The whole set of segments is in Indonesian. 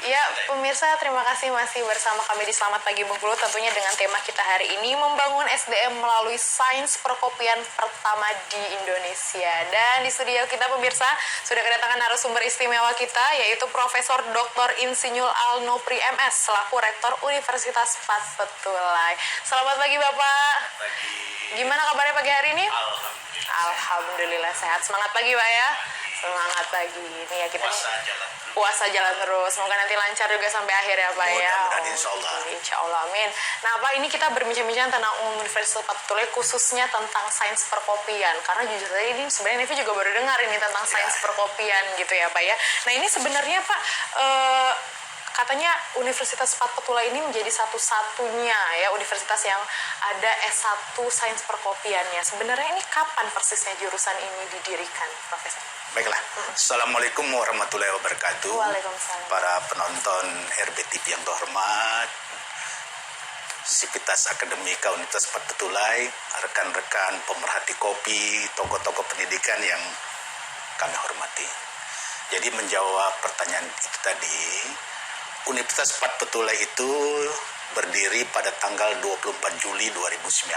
Ya, pemirsa, terima kasih masih bersama kami di Selamat Pagi Bengkulu, tentunya dengan tema kita hari ini, membangun SDM melalui sains perkopian pertama di Indonesia. Dan di studio kita, pemirsa, sudah kedatangan narasumber istimewa kita, yaitu Profesor Dr. Insinyur Alnopri MS, selaku Rektor Universitas Fatpetulai. Selamat pagi, Bapak. Pagi. Gimana kabarnya pagi hari ini? Alhamdulillah. Sehat. Semangat pagi, Pak ya. Semangat pagi. Ini ya kita puasa jalan terus. Semoga nanti lancar juga sampai akhir ya, Pak ya. Mudah-mudahan insya Allah. Amin. Nah, Pak, ini kita berbincang-bincang tentang Universitas Fatpetulai, khususnya tentang sains perkopian. Karena jujur saja ini sebenarnya Nevi juga baru dengar ini tentang sains perkopian gitu ya, Pak ya. Nah, ini sebenarnya, Pak, katanya Universitas Fatpetulai ini menjadi satu-satunya ya universitas yang ada S1 sains perkopiannya. Sebenarnya ini kapan persisnya jurusan ini didirikan, Profesor? Baiklah. Assalamualaikum warahmatullahi wabarakatuh. Waalaikumsalam. Para penonton RBTV yang terhormat, Sivitas Akademika Universitas Fatpetulai, rekan-rekan pemerhati kopi, tokoh-tokoh pendidikan yang kami hormati. Jadi menjawab pertanyaan itu tadi, Universitas Fatpetulai itu berdiri pada tanggal 24 Juli 2019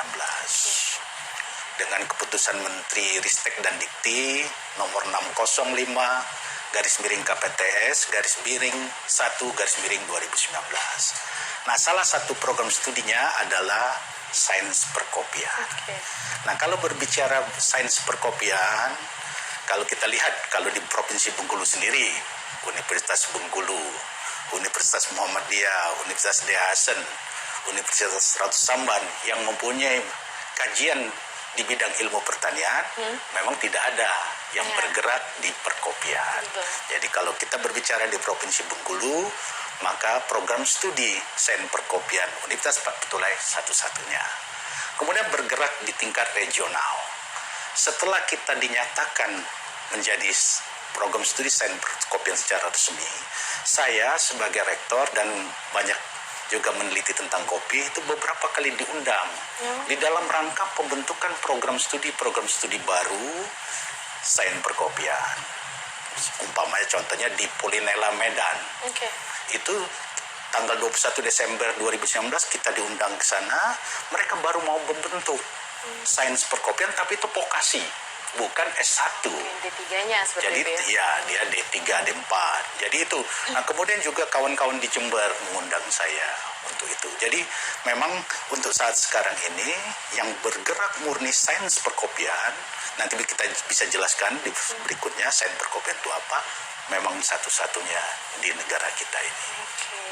dengan keputusan Menteri Ristek dan Dikti nomor 605 garis miring KPTS garis miring 1 garis miring 2019. Nah, salah satu program studinya adalah sains perkopian. Nah, kalau berbicara sains perkopian, kalau kita lihat kalau di Provinsi Bengkulu sendiri, Universitas Bengkulu, Universitas Muhammadiyah, Universitas Dea Hasan, Universitas Ratu Samban yang mempunyai kajian di bidang ilmu pertanian, memang tidak ada yang bergerak di perkopian. Jadi kalau kita berbicara di Provinsi Bengkulu, maka program studi sains perkopian Universitas Fatpetulai satu-satunya. Kemudian bergerak di tingkat regional. Setelah kita dinyatakan menjadi program studi sains perkopian secara resmi, saya sebagai rektor dan banyak juga meneliti tentang kopi itu beberapa kali diundang di dalam rangka pembentukan program studi baru sains perkopian. Umpamanya contohnya di Polinela Medan. Itu tanggal 21 Desember 2019 kita diundang ke sana, mereka baru mau membentuk sains perkopian tapi itu vokasi, bukan S1. D3-nya seperti jadi, itu ya? Dia D3, D4. Jadi itu. Nah, kemudian juga kawan-kawan di Jember mengundang saya untuk itu. Jadi memang untuk saat sekarang ini yang bergerak murni sains perkopian, nanti kita bisa jelaskan di berikutnya sains perkopian itu apa, memang satu-satunya di negara kita ini.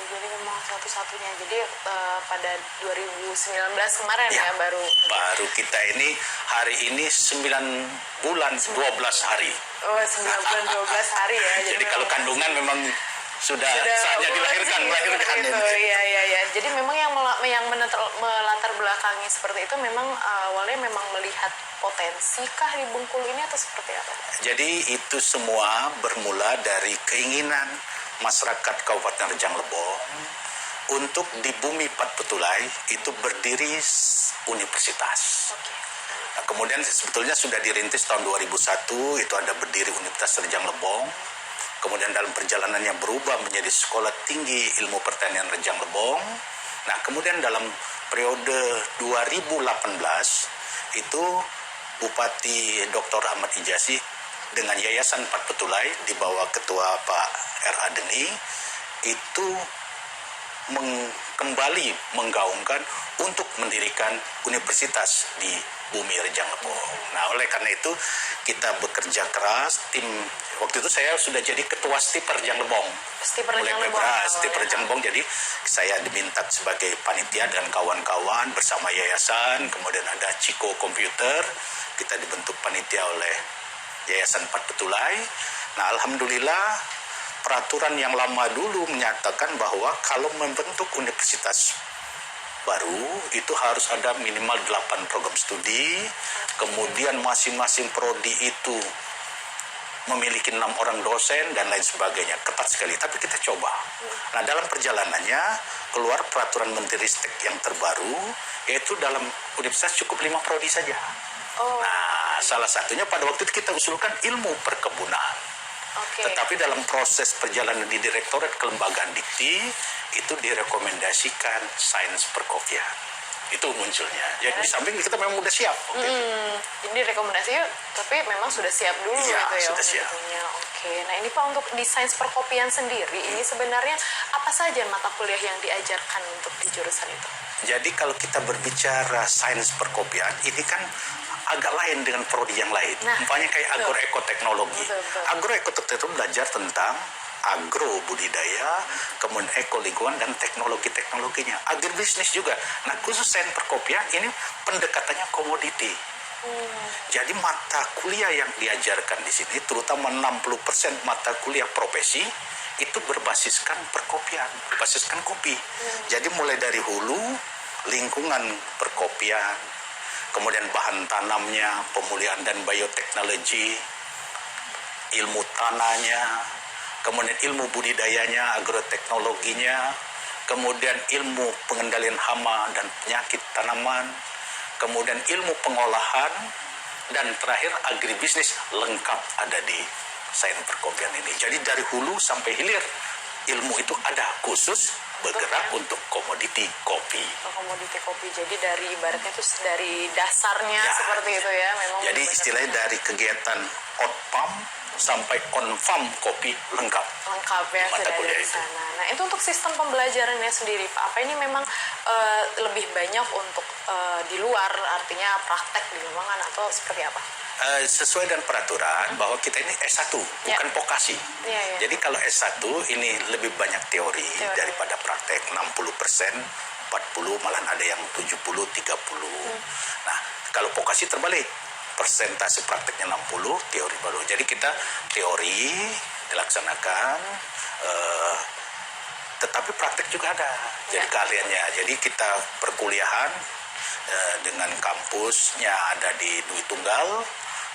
Jadi memang satu-satunya. Jadi pada 2019 kemarin ya baru kita ini hari ini 9 bulan 12 hari. Oh, 9 bulan 12 hari ya. Jadi kalau kandungan memang sudah saatnya melahirkan gitu. Iya. Jadi memang yang melatar belakangi seperti itu memang awalnya memang melihat potensi kah di Bengkulu ini atau seperti apa? Jadi itu semua bermula dari keinginan masyarakat Kabupaten Rejang Lebong untuk di bumi Fatpetulai itu berdiri universitas. Nah, kemudian sebetulnya sudah dirintis tahun 2001, itu ada berdiri Universitas Rejang Lebong. Kemudian dalam perjalanannya berubah menjadi Sekolah Tinggi Ilmu Pertanian Rejang Lebong. Nah, kemudian dalam periode 2018 itu Bupati Dr. Ahmad Hijazi dengan Yayasan Fatpetulai di bawah Ketua Pak R.A. Deni itu kembali menggaungkan untuk mendirikan universitas di bumi Rejang Lebong. Nah, oleh karena itu kita bekerja keras. Tim waktu itu saya sudah jadi ketua STIP Rejang Lebong. STIP Rejang Lebong. Jadi saya diminta sebagai panitia dan kawan-kawan bersama yayasan. Kemudian ada Ciko Komputer. Kita dibentuk panitia oleh Yayasan Fatpetulai. Nah, alhamdulillah peraturan yang lama dulu menyatakan bahwa kalau membentuk universitas baru itu harus ada minimal 8 program studi, kemudian masing-masing prodi itu memiliki 6 orang dosen dan lain sebagainya, ketat sekali. Tapi kita coba. Nah, dalam perjalanannya keluar peraturan Menteri Ristek yang terbaru, yaitu dalam universitas cukup 5 prodi saja. Nah, salah satunya pada waktu itu kita usulkan ilmu perkebunan. Oke. Tetapi dalam proses perjalanan di Direktorat Kelembagaan Dikti itu direkomendasikan sains perkopian. Itu munculnya. Jadi di samping kita memang udah siap. Jadi rekomendasi tapi memang sudah siap dulu Iya, gitu ya. sudah siap. Tentunya. Oke. Nah ini Pak untuk di sains perkopian sendiri ini sebenarnya apa saja mata kuliah yang diajarkan untuk di jurusan itu? Jadi kalau kita berbicara sains perkopian, ini kan agak lain dengan prodi yang lain. Nah, Umpamanya kayak agroekoteknologi. Betul. Agroekoteknologi itu belajar tentang agro budidaya, kemudian eko lingkungan dan teknologi-teknologinya. Agribisnis juga. Nah, khusus sains perkopian ini pendekatannya komoditi. Jadi mata kuliah yang diajarkan di sini, terutama 60% mata kuliah profesi itu berbasiskan perkopian, berbasiskan kopi. Jadi mulai dari hulu, lingkungan perkopian, kemudian bahan tanamnya, pemulihan dan bioteknologi, ilmu tanahnya, kemudian ilmu budidayanya, agroteknologinya, kemudian ilmu pengendalian hama dan penyakit tanaman, kemudian ilmu pengolahan, dan terakhir agribisnis lengkap ada di sains perkopian ini. Jadi dari hulu sampai hilir ilmu itu ada khusus bergerak untuk komoditi kopi. Komoditi kopi. Jadi dari ibaratnya itu dari dasarnya seperti itu ya memang. Jadi istilahnya dari kegiatan outpam sampai on-farm kopi lengkap. Lengkap ya Mata sudah ada kuliah di itu. sana. Nah itu untuk sistem pembelajarannya sendiri Pak. Apa ini memang lebih banyak untuk di luar artinya praktek di lapangan atau seperti apa? Sesuai dengan peraturan bahwa kita ini S1 bukan vokasi. Iya. Jadi kalau S1 ini lebih banyak teori daripada praktek, 60%, 40 malah ada yang 70 30. Nah, kalau vokasi terbalik. Persentase prakteknya 60, teori baru. Jadi kita teori dilaksanakan tetapi praktek juga ada. Jadi keahliannya. Jadi kita perkuliahan dengan kampusnya ada di Dwi Tunggal.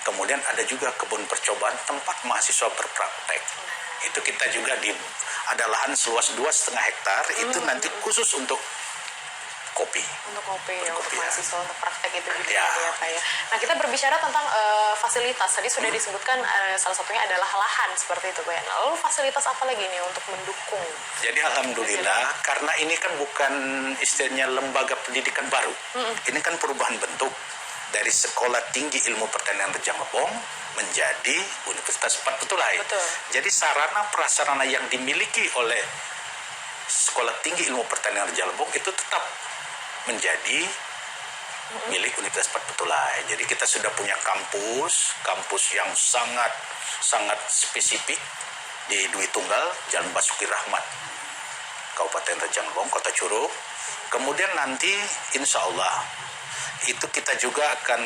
Kemudian ada juga kebun percobaan tempat mahasiswa berpraktek. Itu kita juga ada lahan seluas 2,5 hektar itu nanti khusus untuk kopi. Untuk kopi ya, untuk Perkopian. mahasiswa untuk praktek itu juga Ya. ya Pak ya. Nah kita berbicara tentang fasilitas. Tadi sudah disebutkan salah satunya adalah lahan seperti itu Pak ya. Nah, lalu fasilitas apa lagi nih untuk mendukung? Jadi alhamdulillah karena ini kan bukan istilahnya lembaga pendidikan baru. Ini kan perubahan bentuk dari Sekolah Tinggi Ilmu Pertanian Rejang Lebong menjadi Universitas Patutulai. Betul. Jadi sarana prasarana yang dimiliki oleh Sekolah Tinggi Ilmu Pertanian Rejang Lebong itu tetap menjadi milik Universitas Patutulai. Jadi kita sudah punya kampus yang sangat spesifik di Dwi Tunggal, Jalan Basuki Rahmat, Kabupaten Rejang Lebong, Kota Curug. Kemudian nanti insya Allah itu kita juga akan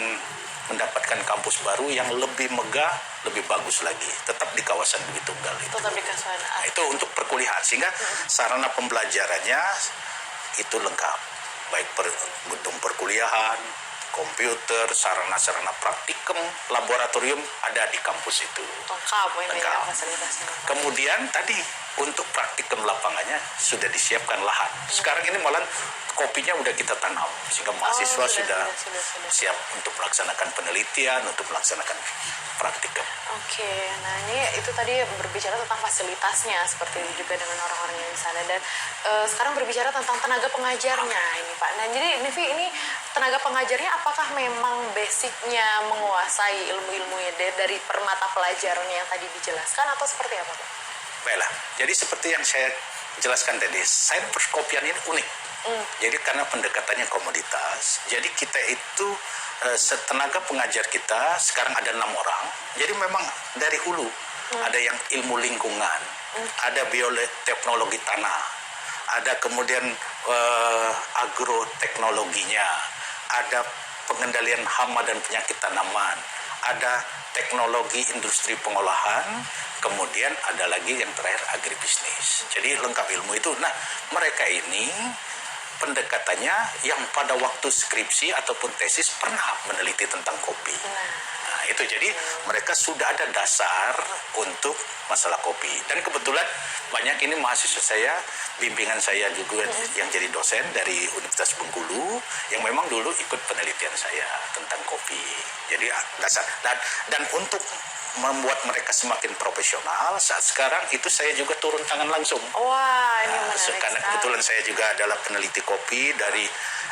mendapatkan kampus baru yang lebih megah, lebih bagus lagi, tetap di kawasan Dwi Tunggal itu. Tetap di kawasan. Nah, itu untuk perkuliahan sehingga sarana pembelajarannya itu lengkap, baik gedung perkuliahan, komputer, sarana praktikum, laboratorium ada di kampus itu. Lengkap ini ya Lengkap. fasilitasnya. Kemudian tadi untuk praktikum lapangannya sudah disiapkan lahan. Sekarang ini malah kopinya udah kita tanam sehingga mahasiswa sudah siap untuk melaksanakan penelitian, untuk melaksanakan praktikum. Oke, nah ini itu tadi berbicara tentang fasilitasnya seperti itu juga dengan orang-orang yang di sana dan sekarang berbicara tentang tenaga pengajarnya ini Pak. Nah jadi Nevi ini tenaga pengajarnya apakah memang basicnya menguasai ilmu-ilmunya dari permata pelajaran yang tadi dijelaskan atau seperti apa Pak? Baiklah, jadi seperti yang saya jelaskan tadi, sains perkopian ini unik. Jadi karena pendekatannya komoditas, jadi kita itu tenaga pengajar kita sekarang ada 6 orang. Jadi memang dari hulu ada yang ilmu lingkungan, ada bioteknologi tanah, ada kemudian agroteknologinya, ada pengendalian hama dan penyakit tanaman, ada teknologi industri pengolahan, kemudian ada lagi yang terakhir agribisnis. Jadi lengkap ilmu itu. Nah, mereka ini pendekatannya yang pada waktu skripsi ataupun tesis pernah meneliti tentang kopi. Nah, itu jadi mereka sudah ada dasar untuk masalah kopi. Dan kebetulan banyak ini mahasiswa saya, bimbingan saya juga yang jadi dosen dari Universitas Bengkulu yang memang dulu ikut penelitian saya tentang kopi. Jadi dasar dan untuk membuat mereka semakin profesional. Saat sekarang itu saya juga turun tangan langsung. Wah, ini menarik Karena sekali. kebetulan saya juga adalah peneliti kopi dari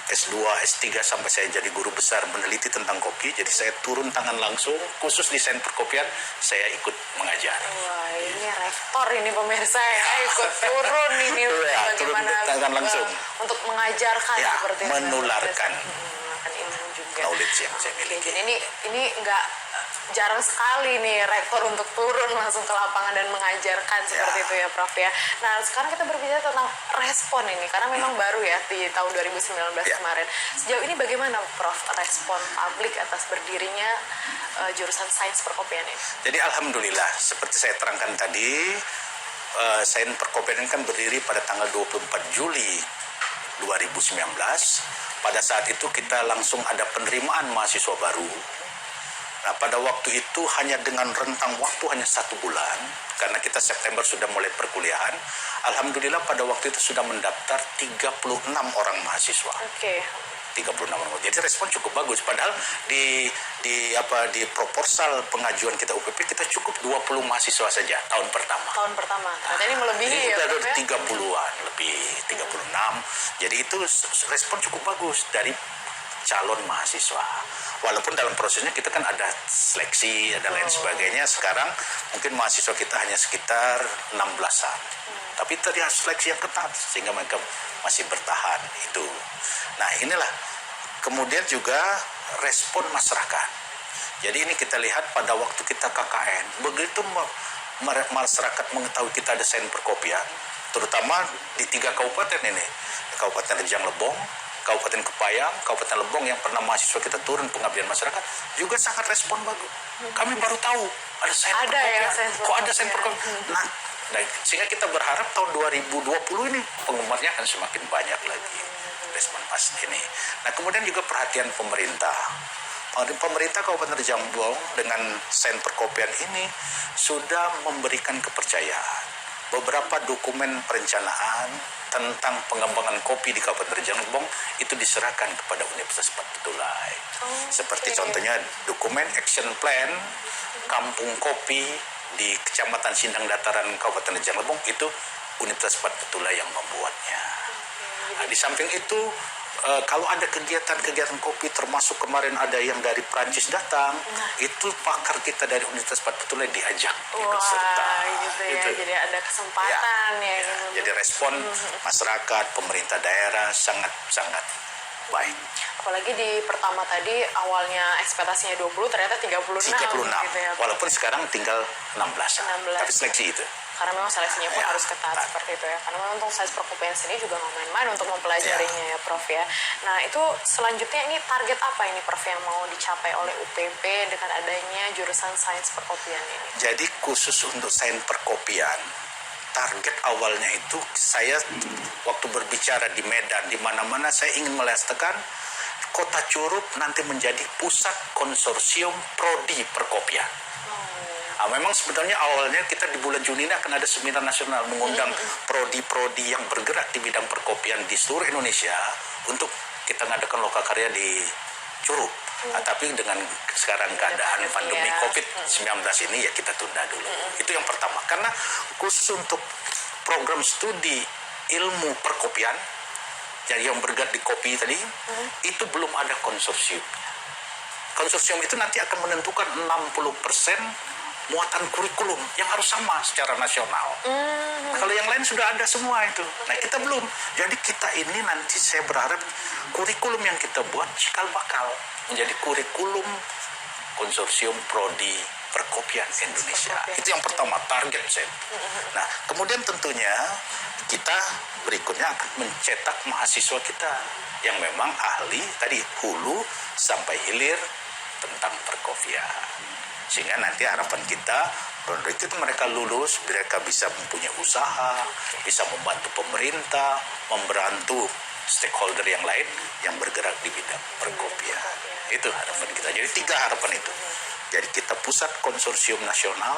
S2, S3 sampai saya jadi guru besar meneliti tentang kopi. Jadi saya turun tangan langsung, khusus desain perkopian saya ikut mengajar. Wah, ini rektor ini pemirsa ya, ikut turun ini Ya, turun bagaimana tangan langsung. Untuk mengajarkan Ya, seperti itu. menularkan Menularkan ilmu juga. knowledge yang saya Oke, miliki. jadi ini nggak jarang sekali nih rektor untuk turun langsung ke lapangan dan mengajarkan seperti itu ya Prof ya. Nah sekarang kita berbicara tentang respon ini karena memang baru ya di tahun 2019 kemarin. Sejauh ini bagaimana Prof respon publik atas berdirinya jurusan sains perkopian ini? Jadi alhamdulillah seperti saya terangkan tadi, sains perkopian ini kan berdiri pada tanggal 24 Juli 2019. Pada saat itu kita langsung ada penerimaan mahasiswa baru. Nah, pada waktu itu hanya dengan rentang waktu hanya 1 bulan, karena kita September sudah mulai perkuliahan. Alhamdulillah pada waktu itu sudah mendaftar 36 orang mahasiswa. Oke. 36 orang. Jadi respon cukup bagus. Padahal di proposal pengajuan kita UPP kita cukup 20 mahasiswa saja tahun pertama. Tahun pertama. Nah, ini melebihi Ini ya sudah Prof ya? 30-an, lebih 36. Jadi itu respon cukup bagus dari calon mahasiswa. Walaupun dalam prosesnya kita kan ada seleksi, ada lain sebagainya. Sekarang mungkin mahasiswa kita hanya sekitar 16-an. Tapi tadi seleksi yang ketat sehingga mereka masih bertahan itu. Nah, inilah kemudian juga respon masyarakat. Jadi ini kita lihat pada waktu kita KKN, begitu masyarakat mengetahui kita ada sains perkopian, terutama di 3 kabupaten ini, Kabupaten Rejang Lebong, Kabupaten Kepayang, Kabupaten Lebong yang pernah mahasiswa kita turun pengabdian masyarakat juga sangat respon bagus. Kami baru tahu ada sains perkopian. Kok ada sains perkopian? Nah, sehingga kita berharap tahun 2020 ini penggemarnya akan semakin banyak lagi respon pasti ini. Nah, kemudian juga perhatian pemerintah. Pemerintah Kabupaten Rejang Lebong dengan sains perkopian ini sudah memberikan kepercayaan. Beberapa dokumen perencanaan tentang pengembangan kopi di Kabupaten Rejang Lebong itu diserahkan kepada Universitas Patutulai. Seperti contohnya dokumen action plan kampung kopi di Kecamatan Sindang Dataran Kabupaten Rejang Lebong itu Universitas Patutulai yang membuatnya. Nah, di samping itu kalau ada kegiatan-kegiatan kopi, termasuk kemarin ada yang dari Prancis datang, itu pakar kita dari Universitas Patutulai diajak ikut serta. Gitu ya, jadi ada kesempatan ya. Jadi respon masyarakat, pemerintah daerah sangat-sangat baik. Apalagi di pertama tadi awalnya ekspektasinya 20, ternyata 36. 36, gitu ya. walaupun sekarang tinggal 16. 16. Tapi seleksi itu. Karena memang seleksinya pun harus ketat seperti itu ya. Karena memang untuk sains perkopian sendiri juga nggak main-main untuk mempelajarinya ya Prof ya. Nah itu selanjutnya ini target apa ini Prof yang mau dicapai oleh UPP dengan adanya jurusan sains perkopian ini? Jadi khusus untuk sains perkopian, target awalnya itu saya waktu berbicara di Medan, di mana-mana saya ingin meletakkan Kota Curup nanti menjadi pusat konsorsium prodi perkopian. Memang sebetulnya awalnya kita di bulan Juni ini akan ada seminar nasional mengundang prodi-prodi yang bergerak di bidang perkopian di seluruh Indonesia untuk kita ngadakan lokakarya di Curup. Tapi dengan sekarang keadaan pandemi COVID-19 ini ya kita tunda dulu. Itu yang pertama. Karena khusus untuk program studi ilmu perkopian, jadi yang bergerak di kopi tadi, itu belum ada konsorsiumnya. Konsorsium itu nanti akan menentukan 60% muatan kurikulum yang harus sama secara nasional. Kalau yang lain sudah ada semua itu. Nah kita belum. Jadi kita ini nanti saya berharap kurikulum yang kita buat cikal bakal menjadi kurikulum konsorsium prodi perkopian Indonesia. Itu yang pertama, target saya. Nah kemudian tentunya kita berikutnya akan mencetak mahasiswa kita yang memang ahli tadi hulu sampai hilir tentang perkopian. Sehingga nanti harapan kita begitu mereka lulus, mereka bisa mempunyai usaha, bisa membantu pemerintah, membantu stakeholder yang lain yang bergerak di bidang perkopian. Itu harapan kita. Jadi 3 harapan itu. Jadi kita pusat konsorsium nasional,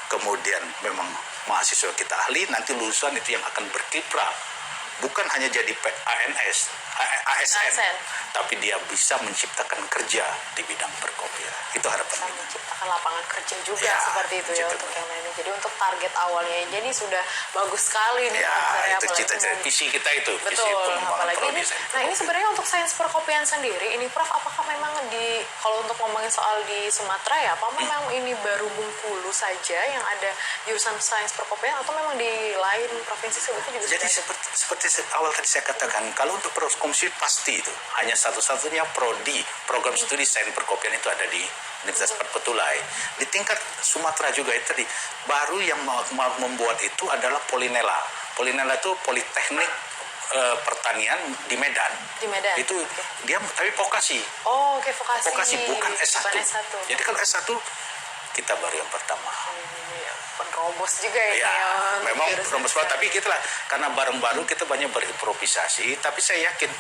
kemudian memang mahasiswa kita ahli, nanti lulusan itu yang akan berkiprah. Bukan hanya jadi ANS, ASN, tapi dia bisa menciptakan kerja di bidang perkopian. Itu harapan kita. Menciptakan lapangan kerja juga Ya, seperti itu ya untuk yang lainnya. Jadi untuk target awalnya jadi sudah bagus sekali nih Ya, Profesor, itu apalagi cita-cita visi kita itu, visi betul, pengembangan apalagi ini. produsen. Nah ini sebenarnya untuk sains perkopian sendiri, ini Prof, apakah memang kalau untuk ngomongin soal di Sumatera ya, apa memang ini baru Bengkulu saja yang ada jurusan sains perkopian atau memang di lain provinsi sebetulnya juga Jadi sudah ada? seperti awal tadi saya katakan, kalau untuk Proskomsi pasti itu hanya satu-satunya prodi program studi sains perkopian itu ada di Universitas Perpetulai. Di tingkat Sumatera juga itu tadi baru yang membuat itu adalah Polinela. Polinela itu Politeknik Pertanian di Medan. Di Medan. Itu dia tapi vokasi. Oh, oke, vokasi. Vokasi bukan S1. Bukan S1. Jadi kalau S1 kita baru yang pertama. Penerobos juga ini Ya, memang jurusan penerobos banget. Tapi kita lah, karena bareng baru kita banyak berimprovisasi. Tapi saya yakin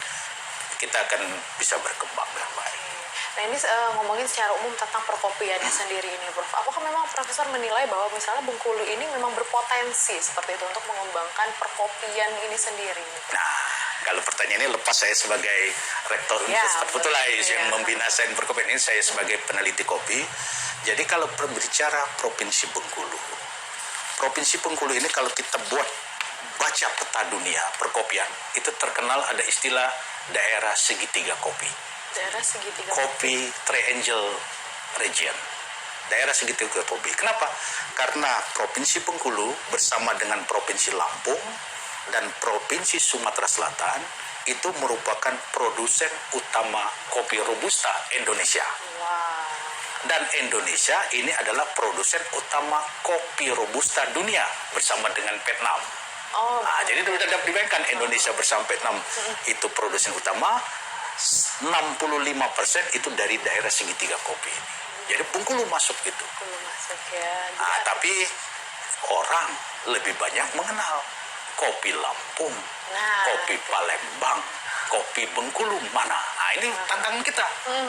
kita akan bisa berkembang dengan baik. Nah ini ngomongin secara umum tentang perkopiannya sendiri ini, Prof. Apakah memang Profesor menilai bahwa misalnya Bengkulu ini memang berpotensi seperti itu untuk mengembangkan perkopian ini sendiri? Nah, kalau pertanyaan ini lepas saya sebagai rektor Universitas Perpetulai yang membina sains perkopian ini, saya sebagai peneliti kopi. Jadi kalau berbicara Provinsi Bengkulu ini kalau kita baca peta dunia perkopian, itu terkenal ada istilah daerah segitiga kopi. Daerah segitiga Kopi Triangle Region. Daerah segitiga kopi. Kenapa? Karena Provinsi Bengkulu bersama dengan Provinsi Lampung dan Provinsi Sumatera Selatan itu merupakan produsen utama kopi Robusta Indonesia. Wow. Dan Indonesia ini adalah produsen utama kopi Robusta dunia bersama dengan Vietnam. Oh, nah, jadi dapat dibayangkan Indonesia bersama Vietnam itu produsen utama, 65% itu dari daerah segitiga kopi ini. Jadi Bengkulu masuk itu. Bengkulu masuk ya. Nah, tapi orang lebih banyak mengenal kopi Lampung, kopi Palembang, kopi Bengkulu mana. Nah, ini tantangan kita.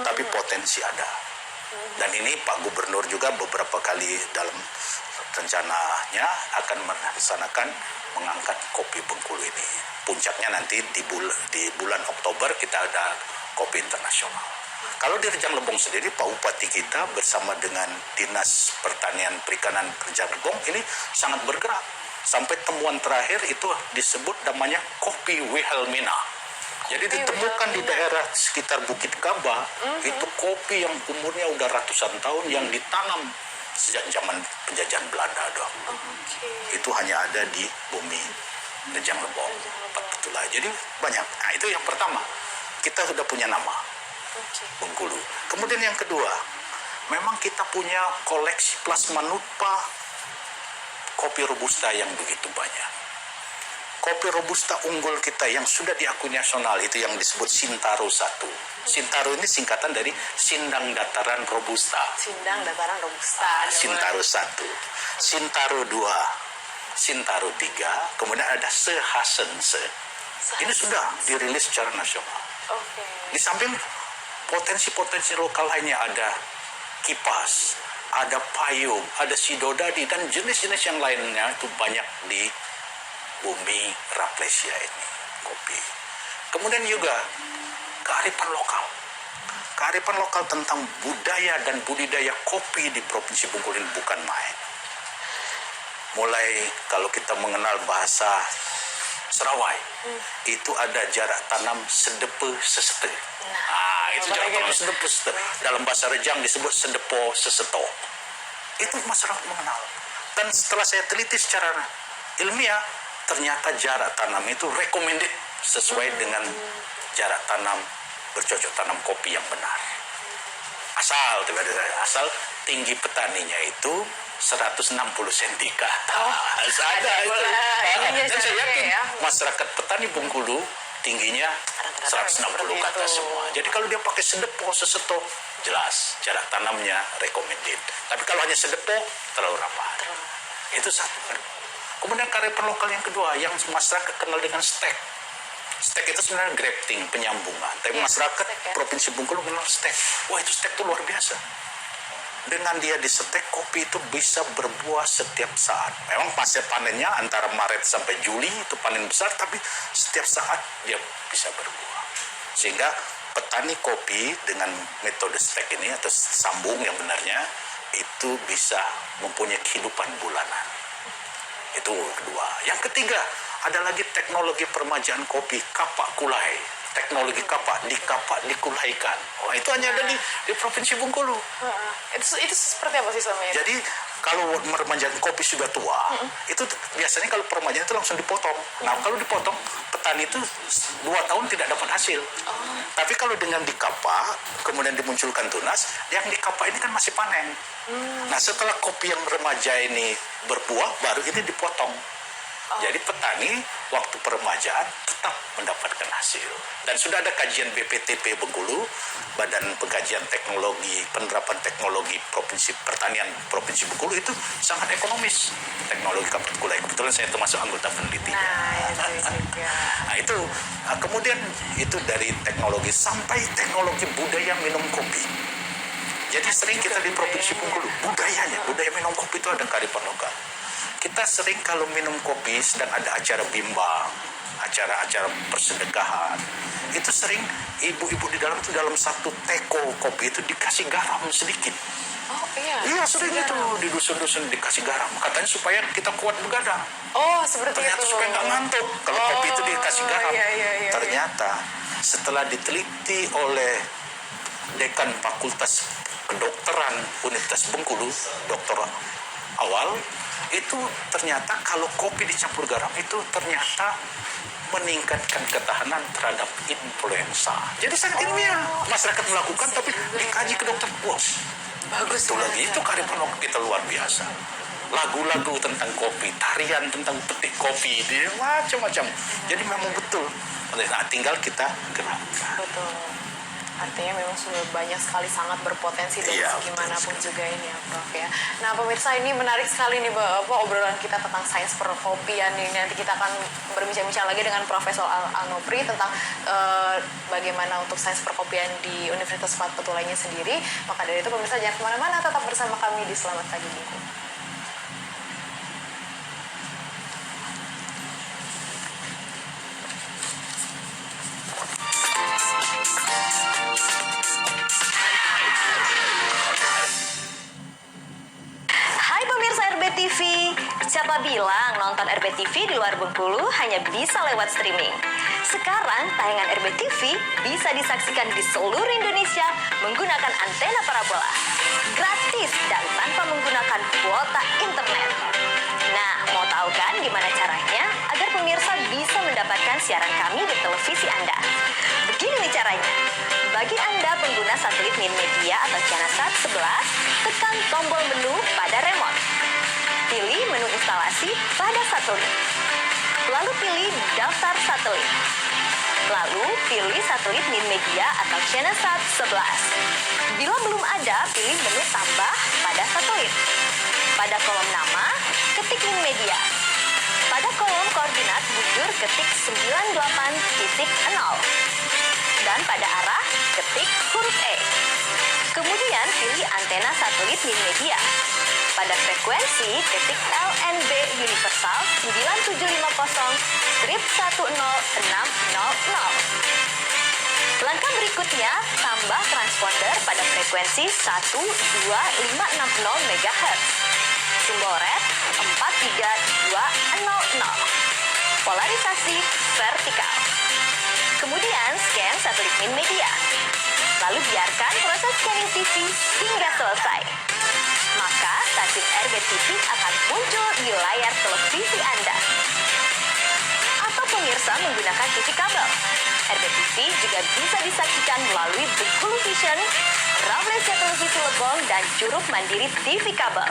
Tapi potensi ada. Dan ini Pak Gubernur juga beberapa kali dalam rencananya akan melaksanakan mengangkat kopi Bengkulu ini. Puncaknya nanti di bulan Oktober kita ada kopi internasional. Kalau di Rejang Lebong sendiri, Pak Bupati kita bersama dengan Dinas Pertanian Perikanan Rejang Lebong ini sangat bergerak. Sampai temuan terakhir itu disebut namanya kopi Wilhelmina. Jadi ditemukan di daerah sekitar Bukit Kaba, itu kopi yang umurnya udah ratusan tahun yang ditanam sejak zaman penjajahan Belanda dong. Itu hanya ada di bumi Rejang Lebong, Perpetulai. Jadi banyak. Nah, itu yang pertama. Kita sudah punya nama, Bengkulu. Kemudian yang kedua, memang kita punya koleksi plasma nutpa kopi Robusta yang begitu banyak. Kopi Robusta unggul kita yang sudah diakui nasional itu yang disebut Sintaro 1. Sintaro ini singkatan dari Sindang Dataran Robusta. Sindang Dataran Robusta. Sintaro 1, Sintaro 2, Sintaro 3, kemudian ada Sehasense. Ini sudah dirilis secara nasional. Di samping potensi-potensi lokal lainnya ada Kipas, ada Payung, ada Sidodadi, dan jenis-jenis yang lainnya itu banyak di bumi Rafflesia ini, kopi. Kemudian juga kearifan lokal. Kearifan lokal tentang budaya dan budidaya kopi di Provinsi Bengkulu ini bukan main. Mulai kalau kita mengenal bahasa Serawai, itu ada jarak tanam sedepe sesete. Itu jarak tanam sedepe sesete. Dalam bahasa Rejang disebut sedepo seseto. Itu masyarakat mengenal. Dan setelah saya teliti secara ilmiah, ternyata jarak tanam itu recommended sesuai dengan jarak tanam bercocok tanam kopi yang benar. Asal tinggi petaninya itu 160 cm ke atas. Ada itu. Dan saya yakin masyarakat petani Bengkulu tingginya 160 ke atas semua. Jadi kalau dia pakai sedepo, seseto, jelas jarak tanamnya recommended. Tapi kalau hanya sedepo, terlalu rapat. Itu satu kan. Kemudian kearifan lokal yang kedua, yang masyarakat kenal dengan stek. Stek itu sebenarnya grafting, penyambungan. Tapi masyarakat Provinsi Bengkulu kenal stek. Wah, itu stek itu luar biasa. Dengan dia disetek, kopi itu bisa berbuah setiap saat. Memang masa panennya antara Maret sampai Juli itu panen besar, tapi setiap saat dia bisa berbuah. Sehingga petani kopi dengan metode stek ini atau sambung yang benarnya itu bisa mempunyai kehidupan bulanan. Itu kedua. Yang ketiga, ada lagi teknologi permajaan kopi, kapak kulai. Teknologi kapak dikulaikan. Oh, itu hanya ada di Provinsi Bengkulu. Itu seperti apa sih suaminya? Jadi kalau permajaan kopi sudah tua, itu biasanya kalau permajaan itu langsung dipotong. Nah, kalau dipotong, petani itu 2 tahun tidak dapat hasil. Tapi kalau dengan dikapak, kemudian dimunculkan tunas, yang dikapak ini kan masih panen. Nah, setelah kopi yang remaja ini berbuah, baru ini dipotong. Jadi petani waktu peremajaan tetap mendapatkan hasil. Dan sudah ada kajian BPTP Bengkulu, Badan Pengkajian Teknologi Penerapan Teknologi Provinsi Pertanian Provinsi Bengkulu, itu sangat ekonomis. Teknologi kapak kulai. Kebetulan saya termasuk anggota penelitinya. Nah, itu. Nah, kemudian itu dari teknologi sampai teknologi budaya minum kopi. Jadi sering kita di Provinsi Bengkulu, budaya minum kopi itu ada kearifan lokal. Kita sering kalau minum kopi sedang ada acara bimbang, acara-acara persedekahan, itu sering ibu-ibu di dalam itu dalam satu teko kopi itu dikasih garam sedikit. Oh iya. Iya, sering itu di dusun-dusun dikasih garam, katanya supaya kita kuat begadang. Oh, seperti Ternyata itu. supaya nggak ngantuk kalau kopi itu dikasih garam. Iya. Ternyata setelah diteliti oleh Dekan Fakultas Kedokteran Universitas Bengkulu, Dr. Awal, itu ternyata kalau kopi dicampur garam itu ternyata meningkatkan ketahanan terhadap influenza. Jadi sangat ilmiah. Masyarakat melakukan tapi dikaji ke dokter. Wah, bagus itu lagi. Itu kearifan lokal kita luar biasa. Lagu-lagu tentang kopi, tarian tentang petik kopi, macam-macam. Jadi memang betul. Nah, tinggal kita gerakkan. Betul. Artinya memang sudah banyak sekali, sangat berpotensi dari segi manapun juga ini ya Prof ya. Nah pemirsa, ini menarik sekali nih obrolan kita tentang sains perkopian ini. Nanti kita akan berbincang-bincang lagi dengan Profesor Al-Nopri tentang bagaimana untuk sains perkopian di Universitas Fatulainya sendiri. Maka dari itu pemirsa jangan kemana-mana, tetap bersama kami di Selamat Pagi Bengkulu. TV. Siapa bilang nonton RBTV di luar Bengkulu hanya bisa lewat streaming? Sekarang tayangan RBTV bisa disaksikan di seluruh Indonesia menggunakan antena parabola. Gratis dan tanpa menggunakan kuota internet. Nah, mau tahu kan gimana caranya agar pemirsa bisa mendapatkan siaran kami di televisi Anda? Begini nih caranya. Bagi Anda pengguna satelit Minmedia atau Channelsat 11, tekan tombol menu pada remote. Pilih menu instalasi pada satelit. Lalu pilih daftar satelit. Lalu pilih satelit Minmedia atau Channelsat 11. Bila belum ada, pilih menu tambah pada satelit. Pada kolom nama, ketik Minmedia. Pada kolom koordinat bujur ketik 98.0. Dan pada arah, ketik huruf E. Kemudian pilih antena satelit Minmedia. Pada frekuensi, ketik LNB Universal 9750-10600. Langkah berikutnya, tambah transponder pada frekuensi 12560 MHz. Simbol red 43200. Polarisasi vertikal. Kemudian scan satelit Minmedia. Lalu biarkan proses scanning TV hingga selesai. Maka stasiun RBTV akan muncul di layar televisi Anda. Atau pemirsa menggunakan TV kabel. RBTV juga bisa disaksikan melalui Bengkulu Vision, Rafflesia Televisi Lebong, dan Curug Mandiri TV kabel.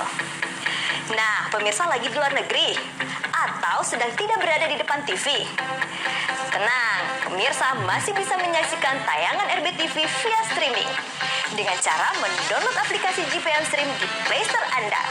Nah, pemirsa lagi di luar negeri atau sedang tidak berada di depan TV. Tenang, pemirsa masih bisa menyaksikan tayangan RBTV via streaming dengan cara mendownload aplikasi GPM Stream di Play Store Anda.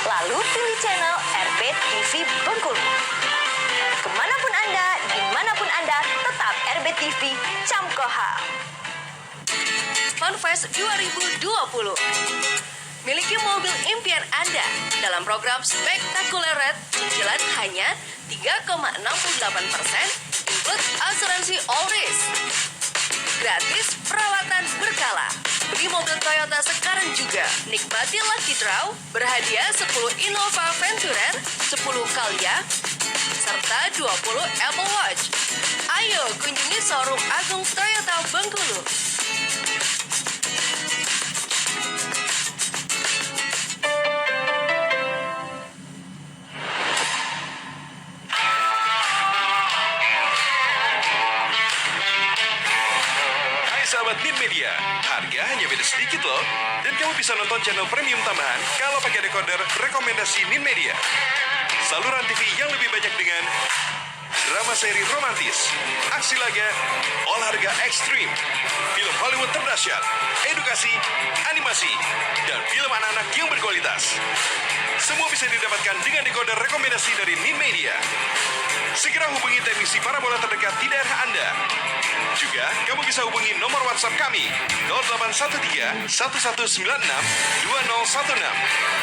Lalu pilih channel RBTV Bengkulu. Kemanapun Anda, dimanapun Anda, tetap RBTV Camkoha. Funfest 2020. Miliki mobil impian Anda dalam program Spektakuler Red, cicilan hanya 3,68%, include asuransi all risk. Gratis perawatan berkala. Beli mobil Toyota sekarang juga. Nikmati Lucky Draw, berhadiah 10 Innova Venturer, 10 Calya, serta 20 Apple Watch. Ayo kunjungi showroom Agung Toyota Bengkulu. Hai sahabat Nin Media, harga hanya beda sedikit loh. Dan kamu bisa nonton channel premium tambahan kalau pakai decoder rekomendasi Nin Media. Saluran TV yang lebih banyak dengan drama seri romantis, aksi laga, olahraga ekstrim, film Hollywood terdahsyat, edukasi, animasi, dan film anak-anak yang berkualitas. Semua bisa didapatkan dengan decoder rekomendasi dari Nin Media. Segera hubungi teknisi parabola terdekat di daerah Anda. Juga, kamu bisa hubungi nomor WhatsApp kami 0813 1196 2016.